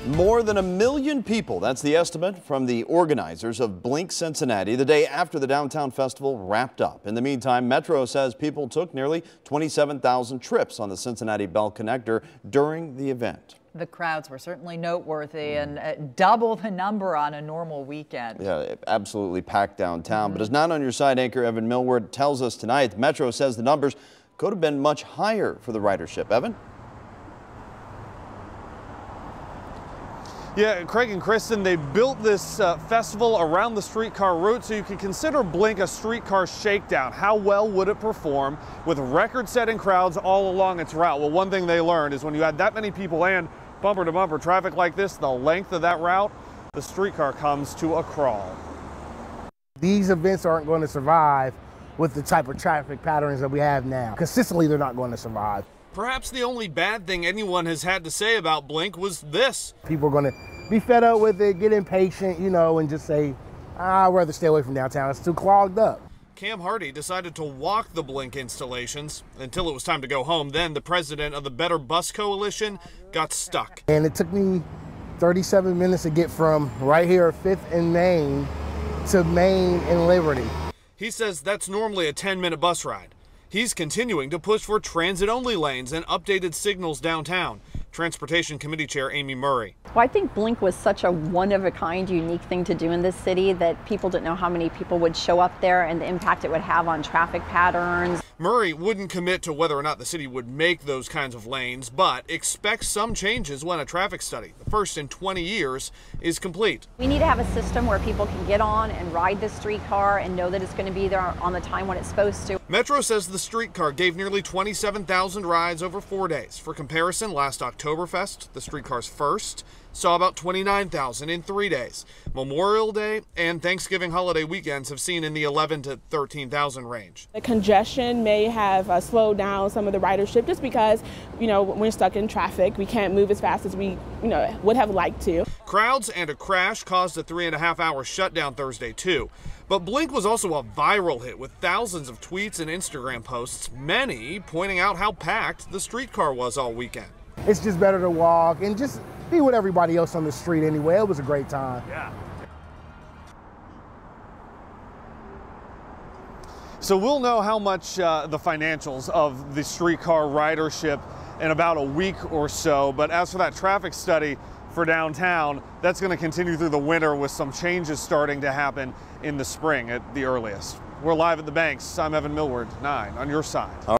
More than 1 million people, that's the estimate from the organizers of Blink Cincinnati the day after the downtown festival wrapped up. In the meantime, Metro says people took nearly 27,000 trips on the Cincinnati Bell Connector during the event. The crowds were certainly noteworthy and double the number on a normal weekend. Yeah, absolutely packed downtown. But as Not On Your Side anchor Evan Millward tells us tonight, Metro says the numbers could have been much higher for the ridership. Evan? Yeah, Craig and Kristen, they built this festival around the streetcar route, so you can consider Blink a streetcar shakedown. How well would it perform with record-setting crowds all along its route? Well, one thing they learned is when you had that many people and bumper-to-bumper traffic like this, the length of that route, the streetcar comes to a crawl. These events aren't going to survive with the type of traffic patterns that we have now. Consistently, they're not going to survive. Perhaps the only bad thing anyone has had to say about Blink was this. People are going to be fed up with it, get impatient, you know, and just say, I'd rather stay away from downtown. It's too clogged up. Cam Hardy decided to walk the Blink installations until it was time to go home. Then the president of the Better Bus Coalition got stuck. And it took me 37 minutes to get from right here at 5th and Main to Main and Liberty. He says that's normally a 10-minute bus ride. He's continuing to push for transit-only lanes and updated signals downtown. Transportation Committee Chair Amy Murray. Well, I think Blink was such a one-of-a-kind, unique thing to do in this city that people didn't know how many people would show up there and the impact it would have on traffic patterns. Murray wouldn't commit to whether or not the city would make those kinds of lanes, but expects some changes when a traffic study, the first in 20 years, is complete. We need to have a system where people can get on and ride the streetcar and know that it's going to be there on the time when it's supposed to. Metro says the streetcar gave nearly 27,000 rides over 4 days. For comparison, last Oktoberfest, the streetcar's first, saw about 29,000 in 3 days. Memorial Day and Thanksgiving holiday weekends have seen in the 11 to 13,000 range. The congestion may have slowed down some of the ridership just because, we're stuck in traffic. We can't move as fast as we, would have liked to. Crowds and a crash caused a 3.5-hour shutdown Thursday, too. But Blink was also a viral hit with thousands of tweets and Instagram posts, many pointing out how packed the streetcar was all weekend. It's just better to walk and just be with everybody else on the street anyway. It was a great time. Yeah. So we'll know how much the financials of the streetcar ridership in about a week or so. But as for that traffic study for downtown, that's going to continue through the winter with some changes starting to happen in the spring at the earliest. We're live at the banks. I'm Evan Millward, 9 on your side.